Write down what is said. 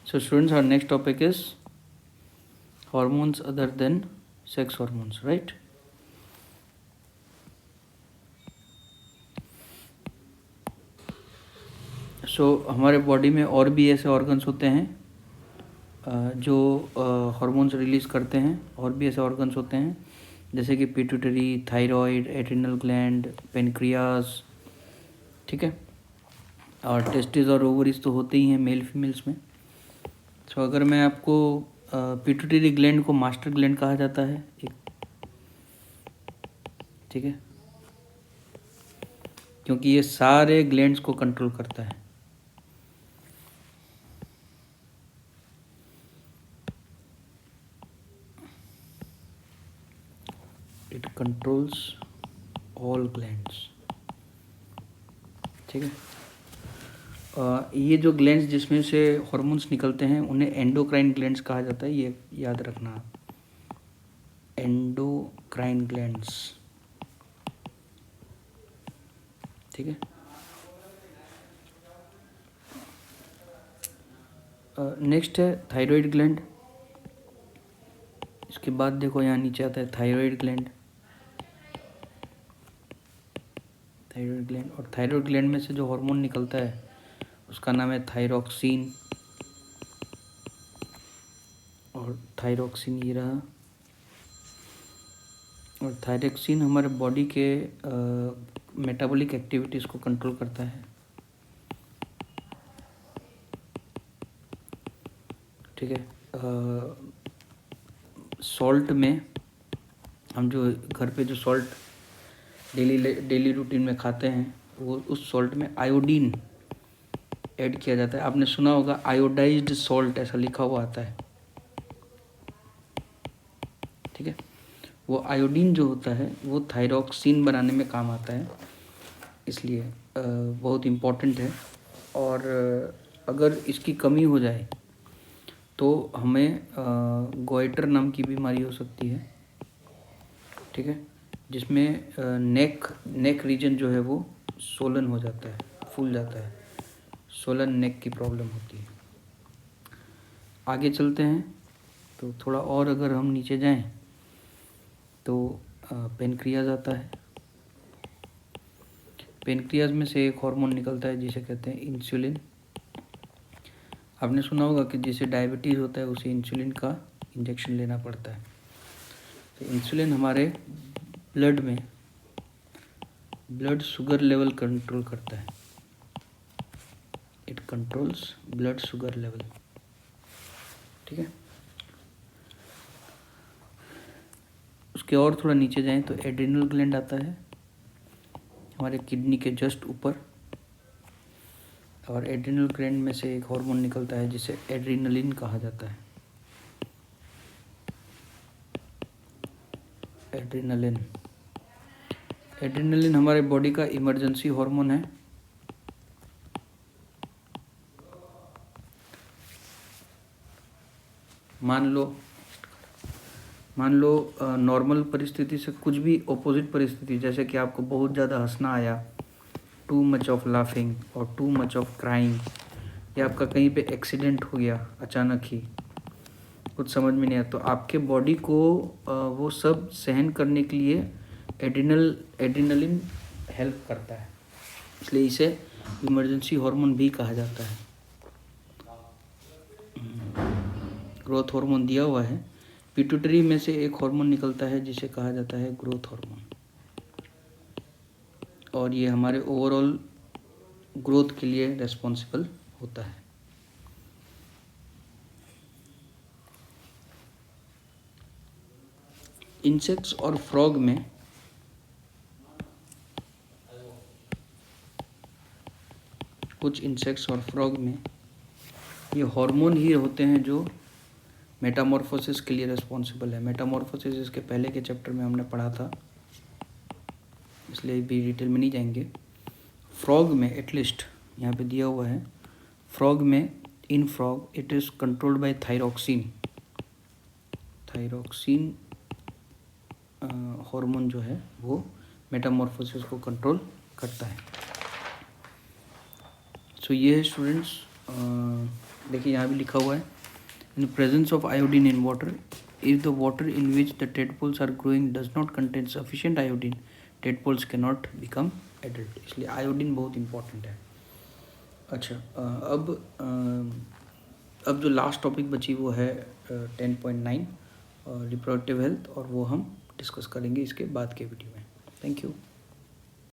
So students, our next topic is hormones other than sex hormones, right? So हमारे body में और भी ऐसे ऑर्गन्स होते हैं जो हार्मोन्स रिलीज़ करते हैं। और भी ऐसे ऑर्गन्स होते हैं जैसे कि pituitary, thyroid, adrenal gland, pancreas, ठीक है। और टेस्टिस और ओवरीज तो होते ही हैं मेल फीमेल्स में। तो अगर मैं आपको पिट्यूटरी ग्लैंड को मास्टर ग्लैंड कहा जाता है एक, ठीक है, क्योंकि ये सारे ग्लैंड्स को कंट्रोल करता है। इट कंट्रोल्स ऑल ग्लैंड्स, ठीक है। ये जो ग्लैंड्स जिसमें से हार्मोन्स निकलते हैं उन्हें एंडोक्राइन ग्लैंड्स कहा जाता है, ये याद रखना आप, एंडोक्राइन ग्लैंड्स, ठीक है। नेक्स्ट है थायराइड ग्लैंड। इसके बाद देखो यहाँ नीचे आता है थायराइड ग्लैंड। थायराइड ग्लैंड, और थायराइड ग्लैंड में से जो हार्मोन निकलता है उसका नाम है थायरोक्सिन। और थायरोक्सिन ये रहा। और थायरोक्सिन हमारे बॉडी के मेटाबॉलिक एक्टिविटीज़ को कंट्रोल करता है, ठीक है। सॉल्ट में हम जो घर पे जो सॉल्ट डेली रूटीन में खाते हैं वो उस सॉल्ट में आयोडीन ऐड किया जाता है। आपने सुना होगा आयोडाइज्ड सॉल्ट, ऐसा लिखा हुआ आता है, ठीक है। वो आयोडीन जो होता है वो थायरोक्सिन बनाने में काम आता है, इसलिए बहुत इम्पॉर्टेंट है। और अगर इसकी कमी हो जाए तो हमें गोइटर नाम की बीमारी हो सकती है, ठीक है, जिसमें नेक रीजन जो है वो सोलन हो जाता है, फूल जाता है, सोलन नेक की प्रॉब्लम होती है। आगे चलते हैं तो थोड़ा और अगर हम नीचे जाएं तो पेनक्रियाज आता है। पेनक्रियाज में से एक हार्मोन निकलता है जिसे कहते हैं इंसुलिन। आपने सुना होगा कि जिसे डायबिटीज़ होता है उसे इंसुलिन का इंजेक्शन लेना पड़ता है। तो इंसुलिन हमारे ब्लड में ब्लड शुगर लेवल कंट्रोल करता है। It controls blood sugar level, ठीक है। उसके और थोड़ा नीचे जाएं तो एड्रिनल ग्लैंड आता है हमारे किडनी के जस्ट ऊपर। और एड्रिनल ग्लैंड में से एक हार्मोन निकलता है जिसे एड्रिनलिन कहा जाता है। एड्रिनलिन, एड्रिनलिन हमारे बॉडी का इमरजेंसी हार्मोन है। मान लो नॉर्मल परिस्थिति से कुछ भी ऑपोजिट परिस्थिति, जैसे कि आपको बहुत ज़्यादा हंसना आया, टू मच ऑफ लाफिंग और टू मच ऑफ क्राइंग, या आपका कहीं पे एक्सीडेंट हो गया अचानक ही, कुछ समझ में नहीं आया, तो आपके बॉडी को वो सब सहन करने के लिए एड्रिनलिन हेल्प करता है, इसलिए इसे इमरजेंसी हार्मोन भी कहा जाता है। ग्रोथ हार्मोन दिया हुआ है। पिट्यूटरी में से एक हार्मोन निकलता है जिसे कहा जाता है ग्रोथ हार्मोन, और ये हमारे ओवरऑल ग्रोथ के लिए रेस्पॉन्सिबल होता है। इंसेक्ट्स और फ्रॉग में कुछ इंसेक्ट्स और फ्रॉग में ये हार्मोन ही होते हैं जो मेटामॉर्फोसिस के लिए रेस्पॉन्सिबल है। मेटामॉर्फोसिस इसके पहले के चैप्टर में हमने पढ़ा था, इसलिए भी डिटेल में नहीं जाएंगे। फ्रॉग में एटलीस्ट यहाँ पे दिया हुआ है, फ्रॉग में इन frog it is controlled by thyroxine. Thyroxine hormone जो है वो मेटामॉर्फोसिस को कंट्रोल करता है। सो ये है स्टूडेंट्स देखिए यहाँ भी लिखा हुआ है, in presence of iodine in water, if the water in which the tadpoles are growing does not contain sufficient iodine, tadpoles can not become adult. इसलिए आयोडीन बहुत इंपॉर्टेंट है। अच्छा, अब जो लास्ट टॉपिक बची वो है 10.9 रिप्रोडक्टिव हेल्थ, और वो हम डिस्कस करेंगे इसके बाद के वीडियो में। Thank you.